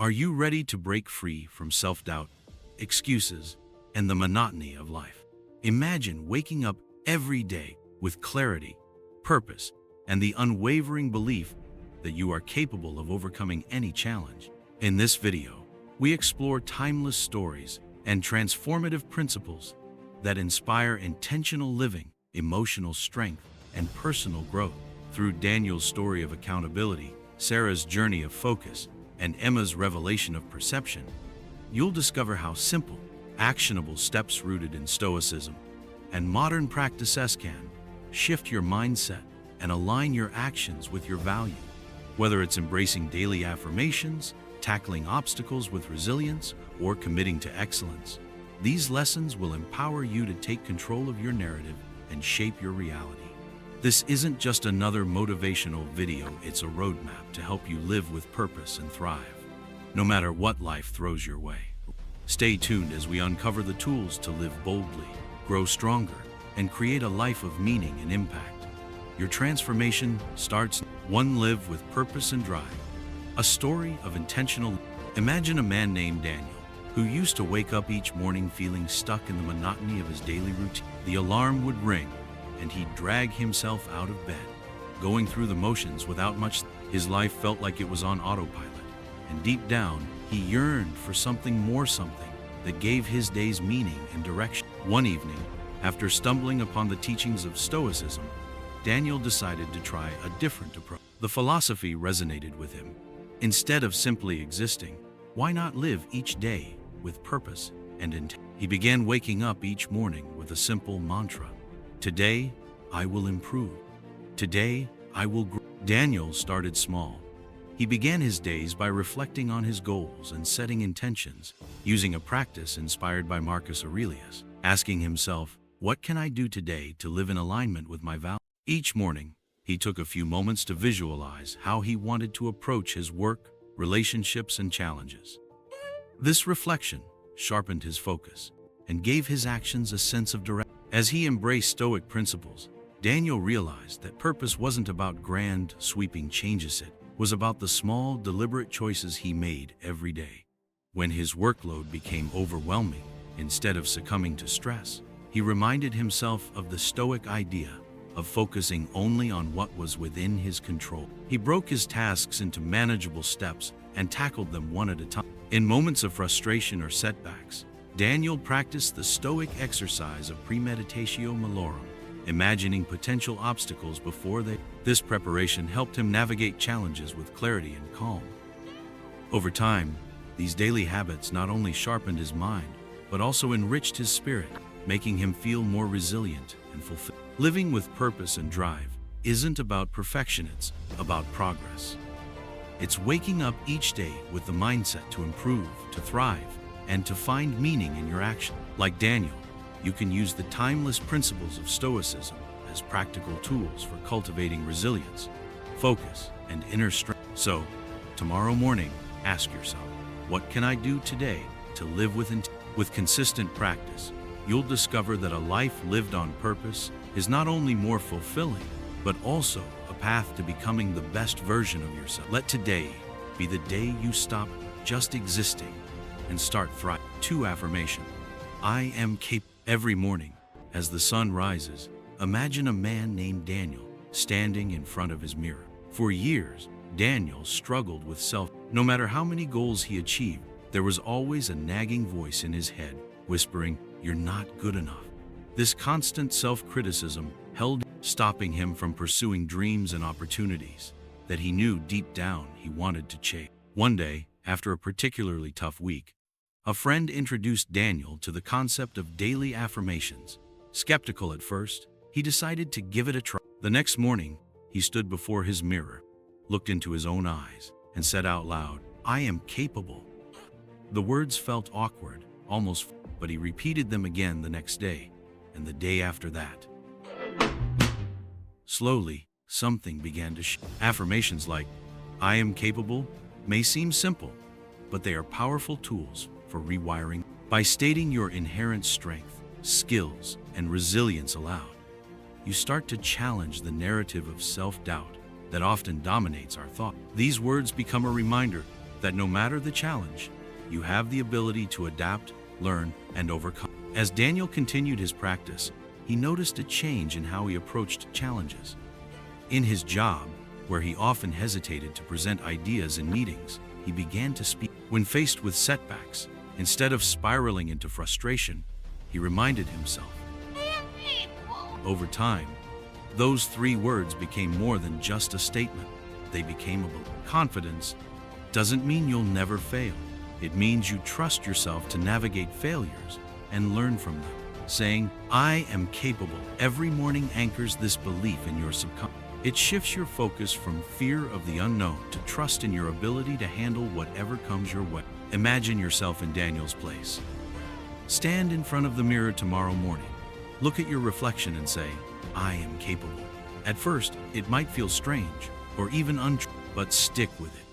Are you ready to break free from self-doubt, excuses, and the monotony of life? Imagine waking up every day with clarity, purpose, and the unwavering belief that you are capable of overcoming any challenge. In this video, we explore timeless stories and transformative principles that inspire intentional living, emotional strength, and personal growth. Through Daniel's story of accountability, Sarah's journey of focus, and Emma's revelation of perception, you'll discover how simple, actionable steps rooted in Stoicism and modern practices can shift your mindset and align your actions with your value. Whether it's embracing daily affirmations, tackling obstacles with resilience, or committing to excellence, these lessons will empower you to take control of your narrative and shape your reality. This isn't just another motivational video, it's a roadmap to help you live with purpose and thrive, no matter what life throws your way. Stay tuned as we uncover the tools to live boldly, grow stronger, and create a life of meaning and impact. Your transformation starts. 1. Live with purpose and drive. A story of intentional. Imagine a man named Daniel, who used to wake up each morning feeling stuck in the monotony of his daily routine. The alarm would ring, and he'd drag himself out of bed, going through the motions without much. His life felt like it was on autopilot, and deep down, he yearned for something more, something that gave his days meaning and direction. One evening, after stumbling upon the teachings of Stoicism, Daniel decided to try a different approach. The philosophy resonated with him. Instead of simply existing, why not live each day with purpose and intent? He began waking up each morning with a simple mantra: today, I will improve. Today, I will grow. Daniel started small. He began his days by reflecting on his goals and setting intentions, using a practice inspired by Marcus Aurelius, asking himself, what can I do today to live in alignment with my values? Each morning, he took a few moments to visualize how he wanted to approach his work, relationships, and challenges. This reflection sharpened his focus and gave his actions a sense of direction. As he embraced Stoic principles, Daniel realized that purpose wasn't about grand, sweeping changes. It was about the small, deliberate choices he made every day. When his workload became overwhelming, instead of succumbing to stress, he reminded himself of the Stoic idea of focusing only on what was within his control. He broke his tasks into manageable steps and tackled them one at a time. In moments of frustration or setbacks, Daniel practiced the Stoic exercise of premeditatio malorum, imagining potential obstacles before they. This preparation helped him navigate challenges with clarity and calm. Over time, these daily habits not only sharpened his mind, but also enriched his spirit, making him feel more resilient and fulfilled. Living with purpose and drive isn't about perfection, it's about progress. It's waking up each day with the mindset to improve, to thrive, and to find meaning in your action. Like Daniel, you can use the timeless principles of Stoicism as practical tools for cultivating resilience, focus, and inner strength. So, tomorrow morning, ask yourself, what can I do today to live with intent? With consistent practice, you'll discover that a life lived on purpose is not only more fulfilling, but also a path to becoming the best version of yourself. Let today be the day you stop just existing and start thriving. 2. Affirmation. I am capable. Every morning, as the sun rises, imagine a man named Daniel standing in front of his mirror. For years, Daniel struggled with self. No matter how many goals he achieved, there was always a nagging voice in his head whispering, "You're not good enough." This constant self-criticism held, stopping him from pursuing dreams and opportunities that he knew deep down he wanted to chase. One day, after a particularly tough week, a friend introduced Daniel to the concept of daily affirmations. Skeptical at first, he decided to give it a try. The next morning, he stood before his mirror, looked into his own eyes, and said out loud, "I am capable." The words felt awkward, almost, but he repeated them again the next day, and the day after that. Slowly, something began to shift. Affirmations like, "I am capable," may seem simple, but they are powerful tools for rewiring. By stating your inherent strength, skills, and resilience aloud, you start to challenge the narrative of self-doubt that often dominates our thought. These words become a reminder that no matter the challenge, you have the ability to adapt, learn, and overcome. As Daniel continued his practice, he noticed a change in how he approached challenges. In his job, where he often hesitated to present ideas in meetings, he began to speak. When faced with setbacks, instead of spiraling into frustration, he reminded himself. Over time, those 3 words became more than just a statement. They became a belief. Confidence doesn't mean you'll never fail. It means you trust yourself to navigate failures and learn from them. Saying, "I am capable," every morning anchors this belief in your subconscious. It shifts your focus from fear of the unknown to trust in your ability to handle whatever comes your way. Imagine yourself in Daniel's place. Stand in front of the mirror tomorrow morning. Look at your reflection and say, "I am capable." At first, it might feel strange or even untrue, but stick with it.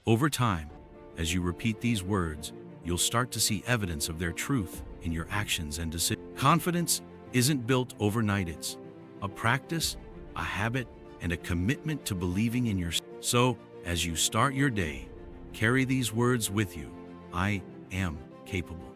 Over time, as you repeat these words, you'll start to see evidence of their truth in your actions and decisions. Confidence isn't built overnight. It's a practice, a habit, and a commitment to believing in yourself. So, as you start your day, carry these words with you. I am capable.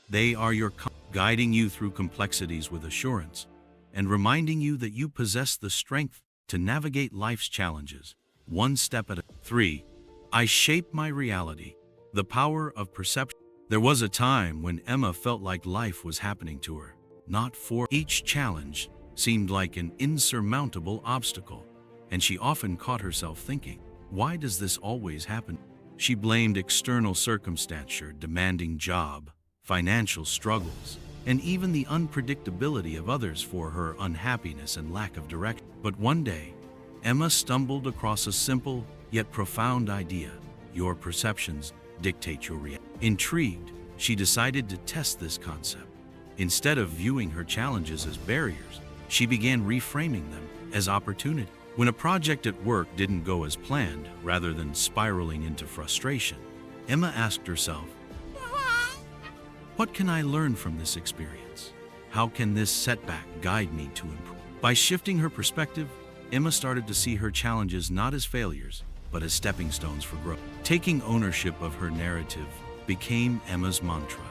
They are your guiding you through complexities with assurance and reminding you that you possess the strength to navigate life's challenges, one step at a time. 3. I shape my reality. The power of perception. There was a time when Emma felt like life was happening to her, not for each challenge seemed like an insurmountable obstacle, and she often caught herself thinking, why does this always happen? She blamed external circumstance, demanding job, financial struggles, and even the unpredictability of others for her unhappiness and lack of direction. But one day, Emma stumbled across a simple yet profound idea. Your perceptions dictate your reality. Intrigued, she decided to test this concept. Instead of viewing her challenges as barriers, she began reframing them as opportunity. When a project at work didn't go as planned, rather than spiraling into frustration, Emma asked herself, what can I learn from this experience? How can this setback guide me to improve? By shifting her perspective, Emma started to see her challenges not as failures, but as stepping stones for growth. Taking ownership of her narrative became Emma's mantra.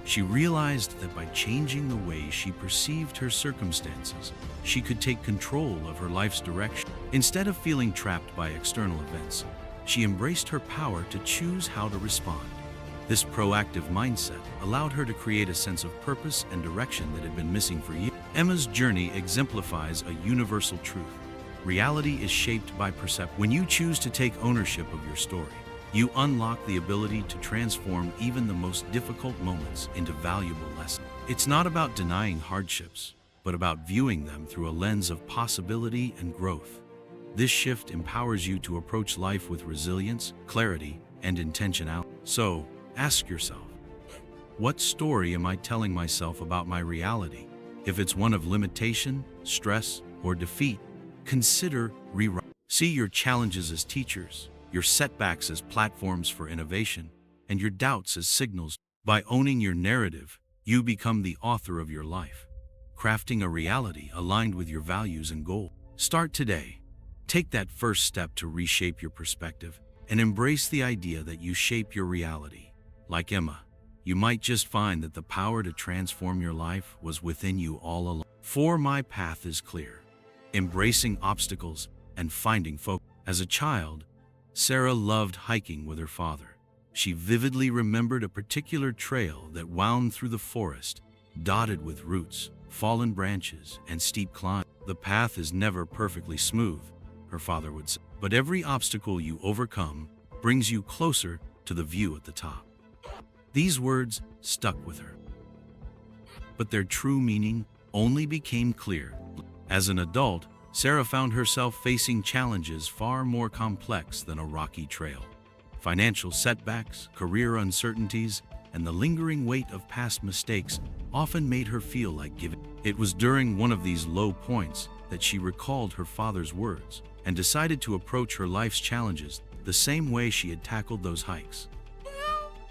She realized that by changing the way she perceived her circumstances, she could take control of her life's direction. Instead of feeling trapped by external events, she embraced her power to choose how to respond. This proactive mindset allowed her to create a sense of purpose and direction that had been missing for years. Emma's journey exemplifies a universal truth. Reality is shaped by perception. When you choose to take ownership of your story, you unlock the ability to transform even the most difficult moments into valuable lessons. It's not about denying hardships, but about viewing them through a lens of possibility and growth. This shift empowers you to approach life with resilience, clarity, and intentionality. So, ask yourself, what story am I telling myself about my reality? If it's one of limitation, stress, or defeat, consider rewriting. See your challenges as teachers, your setbacks as platforms for innovation, and your doubts as signals. By owning your narrative, you become the author of your life, crafting a reality aligned with your values and goals. Start today. Take that first step to reshape your perspective and embrace the idea that you shape your reality. Like Emma, you might just find that the power to transform your life was within you all along. For my path is clear, embracing obstacles and finding focus. As a child, Sarah loved hiking with her father. She vividly remembered a particular trail that wound through the forest, dotted with roots, fallen branches, and steep climbs. The path is never perfectly smooth, her father would say, but every obstacle you overcome brings you closer to the view at the top. These words stuck with her, but their true meaning only became clear. As an adult, Sarah found herself facing challenges far more complex than a rocky trail. Financial setbacks, career uncertainties, and the lingering weight of past mistakes often made her feel like giving. It was during one of these low points that she recalled her father's words and decided to approach her life's challenges the same way she had tackled those hikes.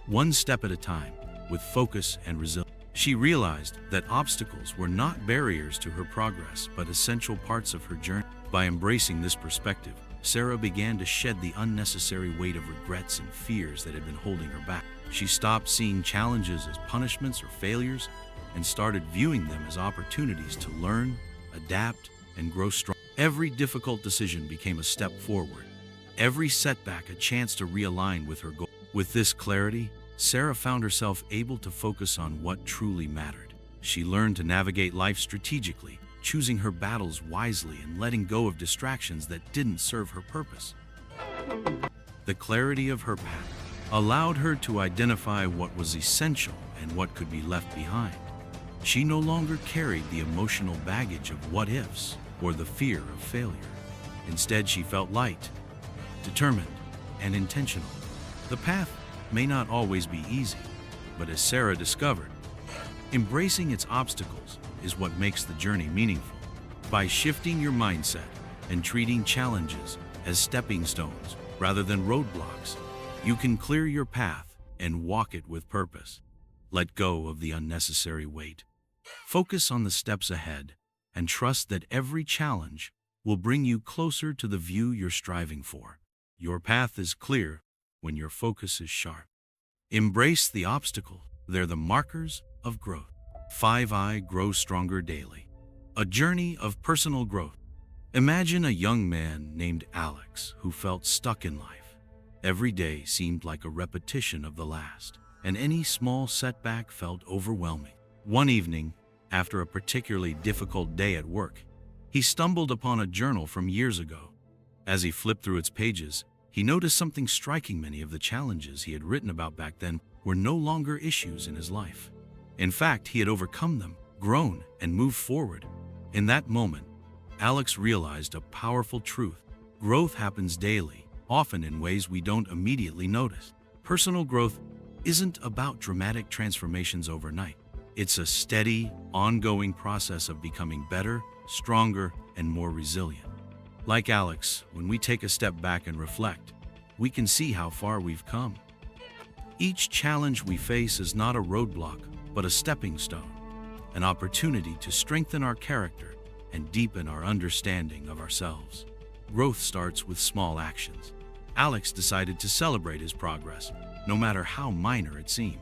One step at a time, with focus and resilience. She realized that obstacles were not barriers to her progress, but essential parts of her journey. By embracing this perspective, Sarah began to shed the unnecessary weight of regrets and fears that had been holding her back. She stopped seeing challenges as punishments or failures and started viewing them as opportunities to learn, adapt, and grow strong. Every difficult decision became a step forward, every setback a chance to realign with her goal. With this clarity, Sarah found herself able to focus on what truly mattered. She learned to navigate life strategically, choosing her battles wisely and letting go of distractions that didn't serve her purpose. The clarity of her path allowed her to identify what was essential and what could be left behind. She no longer carried the emotional baggage of what-ifs or the fear of failure. Instead, she felt light, determined, and intentional. The path may not always be easy, but as Sarah discovered, embracing its obstacles is what makes the journey meaningful. By shifting your mindset and treating challenges as stepping stones rather than roadblocks, you can clear your path and walk it with purpose. Let go of the unnecessary weight. Focus on the steps ahead and trust that every challenge will bring you closer to the view you're striving for. Your path is clear when your focus is sharp. Embrace the obstacle. They're the markers of growth. 5I Grow Stronger Daily. A journey of personal growth. Imagine a young man named Alex who felt stuck in life. Every day seemed like a repetition of the last, and any small setback felt overwhelming. One evening, after a particularly difficult day at work, he stumbled upon a journal from years ago. As he flipped through its pages, he noticed something striking. Many of the challenges he had written about back then were no longer issues in his life. In fact, he had overcome them, grown, and moved forward. In that moment, Alex realized a powerful truth. Growth happens daily, often in ways we don't immediately notice. Personal growth isn't about dramatic transformations overnight. It's a steady, ongoing process of becoming better, stronger, and more resilient. Like Alex, when we take a step back and reflect, we can see how far we've come. Each challenge we face is not a roadblock, but a stepping stone, an opportunity to strengthen our character and deepen our understanding of ourselves. Growth starts with small actions. Alex decided to celebrate his progress, no matter how minor it seemed.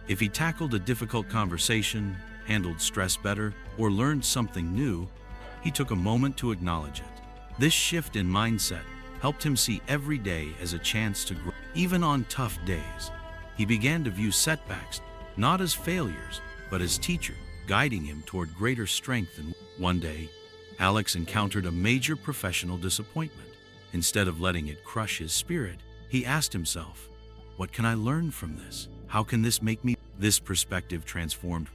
If he tackled a difficult conversation, handled stress better, or learned something new, he took a moment to acknowledge it. This shift in mindset helped him see every day as a chance to grow. Even on tough days, he began to view setbacks not as failures, but as teachers, guiding him toward greater strength. And one day, Alex encountered a major professional disappointment. Instead of letting it crush his spirit, he asked himself, "What can I learn from this? How can this make me?" This perspective transformed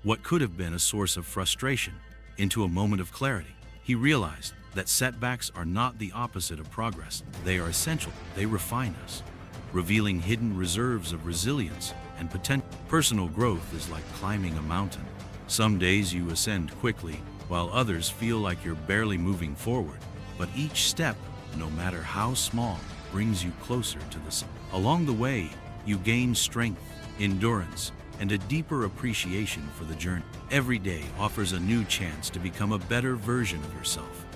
what could have been a source of frustration into a moment of clarity. He realized that setbacks are not the opposite of progress. They are essential. They refine us, revealing hidden reserves of resilience and potential. Personal growth is like climbing a mountain. Some days you ascend quickly, while others feel like you're barely moving forward. But each step, no matter how small, brings you closer to the summit. Along the way, you gain strength, endurance, and a deeper appreciation for the journey. Every day offers a new chance to become a better version of yourself.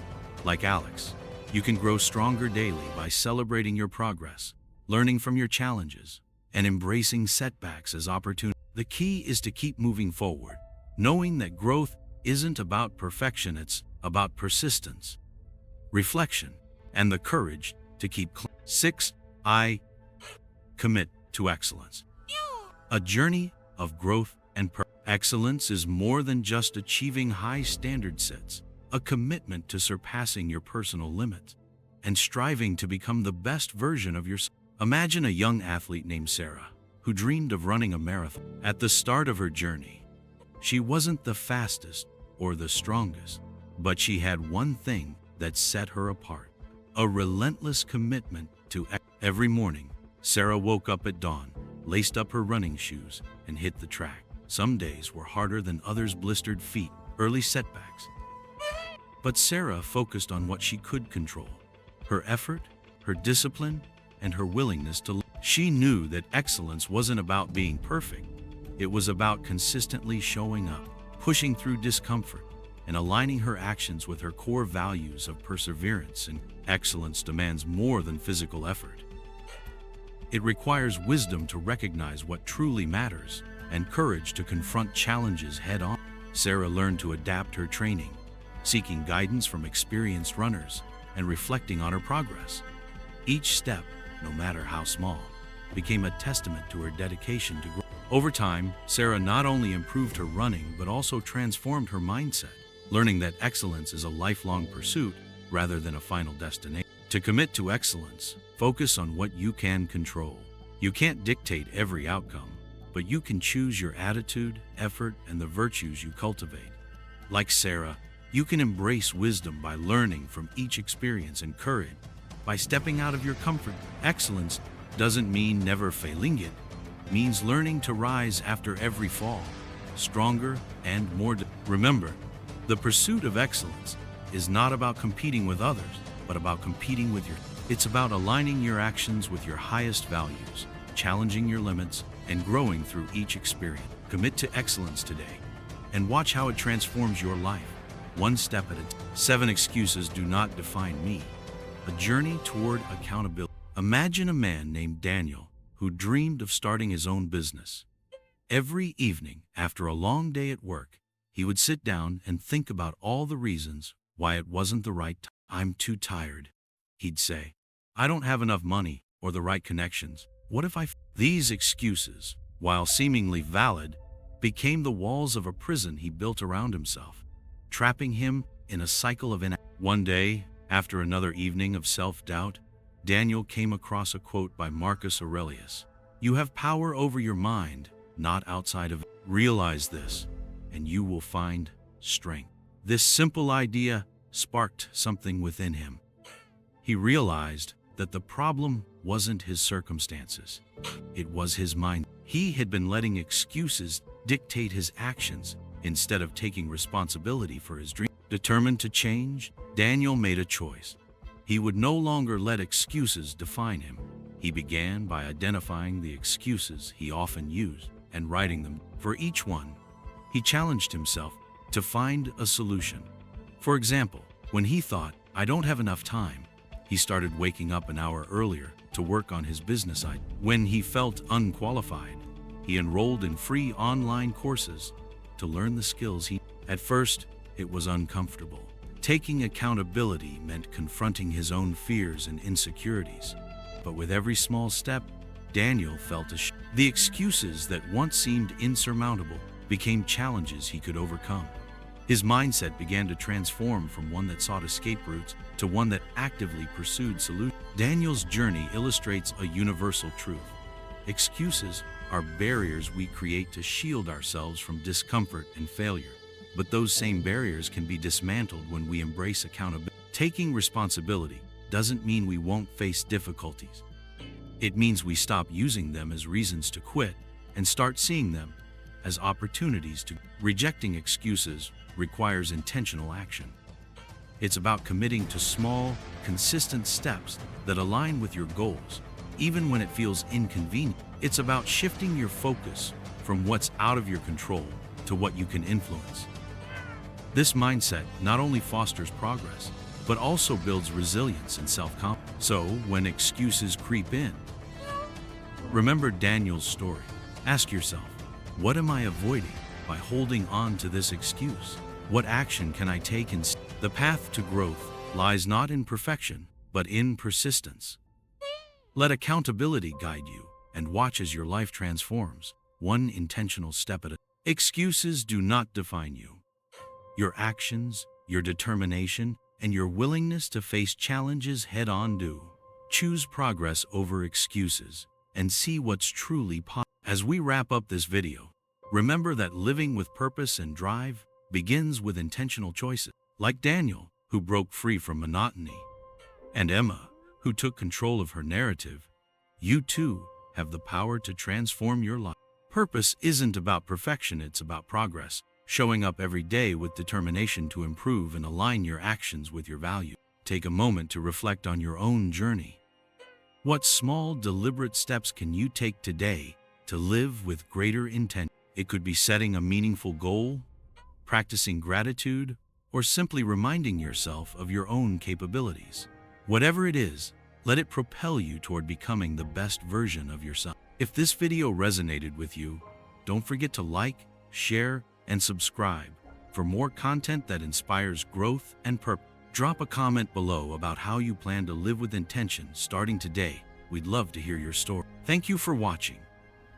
Like Alex, you can grow stronger daily by celebrating your progress, learning from your challenges, and embracing setbacks as opportunities. The key is to keep moving forward, knowing that growth isn't about perfection, it's about persistence, reflection, and the courage to keep 6I Commit to excellence. A journey of growth and excellence is more than just achieving high standard sets, a commitment to surpassing your personal limits and striving to become the best version of yourself. Imagine a young athlete named Sarah who dreamed of running a marathon. At the start of her journey, she wasn't the fastest or the strongest, but she had one thing that set her apart: a relentless commitment to every morning. Sarah woke up at dawn, laced up her running shoes, and hit the track. Some days were harder than others, blistered feet, early setbacks. But Sarah focused on what she could control: her effort, her discipline, and her willingness to learn. She knew that excellence wasn't about being perfect. It was about consistently showing up, pushing through discomfort, and aligning her actions with her core values of perseverance and excellence demands more than physical effort. It requires wisdom to recognize what truly matters and courage to confront challenges head-on. Sarah learned to adapt her training, seeking guidance from experienced runners and reflecting on her progress. Each step, no matter how small, became a testament to her dedication to growth. Over time, Sarah not only improved her running but also transformed her mindset, learning that excellence is a lifelong pursuit rather than a final destination. To commit to excellence, focus on what you can control. You can't dictate every outcome, but you can choose your attitude, effort, and the virtues you cultivate. Like Sarah, you can embrace wisdom by learning from each experience and courage by stepping out of your comfort. Excellence doesn't mean never failing, it means learning to rise after every fall, stronger and more. Remember, the pursuit of excellence is not about competing with others, but about competing with It's about aligning your actions with your highest values, challenging your limits, and growing through each experience. Commit to excellence today, and watch how it transforms your life, one step at a time. 7 excuses do not define me. A journey toward accountability. Imagine a man named Daniel who dreamed of starting his own business. Every evening, after a long day at work, he would sit down and think about all the reasons why it wasn't the right time. I'm too tired, he'd say. I don't have enough money or the right connections. What if These excuses, while seemingly valid, became the walls of a prison he built around himself, trapping him in a cycle of inaction. One day, after another evening of self-doubt, Daniel came across a quote by Marcus Aurelius. You have power over your mind, not outside of it. Realize this, and you will find strength. This simple idea sparked something within him. He realized that the problem wasn't his circumstances. It was his mind. He had been letting excuses dictate his actions instead of taking responsibility for his dream. Determined to change, Daniel made a choice. He would no longer let excuses define him. He began by identifying the excuses he often used and writing them. For each one, he challenged himself to find a solution. For example, when he thought, I don't have enough time, he started waking up an hour earlier to work on his business idea. When he felt unqualified, he enrolled in free online courses to learn the skills he. At first, it was uncomfortable. Taking accountability meant confronting his own fears and insecurities. But with every small step, Daniel felt the excuses that once seemed insurmountable became challenges he could overcome. His mindset began to transform from one that sought escape routes to one that actively pursued solutions. Daniel's journey illustrates a universal truth. Excuses are barriers we create to shield ourselves from discomfort and failure. But those same barriers can be dismantled when we embrace accountability. Taking responsibility doesn't mean we won't face difficulties. It means we stop using them as reasons to quit and start seeing them as opportunities to. Rejecting excuses requires intentional action. It's about committing to small, consistent steps that align with your goals, even when it feels inconvenient. It's about shifting your focus from what's out of your control to what you can influence. This mindset not only fosters progress, but also builds resilience and self-confidence. So, when excuses creep in, remember Daniel's story. Ask yourself, what am I avoiding by holding on to this excuse? What action can I take instead? The path to growth lies not in perfection, but in persistence. Let accountability guide you and watch as your life transforms, one intentional step at a time. Excuses do not define you. Your actions, your determination, and your willingness to face challenges head-on do. Choose progress over excuses and see what's truly possible. As we wrap up this video, remember that living with purpose and drive begins with intentional choices. Like Daniel, who broke free from monotony, and Emma, who took control of her narrative, you too have the power to transform your life. Purpose isn't about perfection, it's about progress. Showing up every day with determination to improve and align your actions with your values. Take a moment to reflect on your own journey. What small, deliberate steps can you take today to live with greater intent? It could be setting a meaningful goal, practicing gratitude, or simply reminding yourself of your own capabilities. Whatever it is, let it propel you toward becoming the best version of yourself. If this video resonated with you, don't forget to like, share, and subscribe for more content that inspires growth and purpose. Drop a comment below about how you plan to live with intention starting today. We'd love to hear your story. Thank you for watching.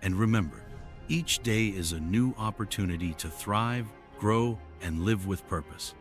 And remember, each day is a new opportunity to thrive, grow, and live with purpose.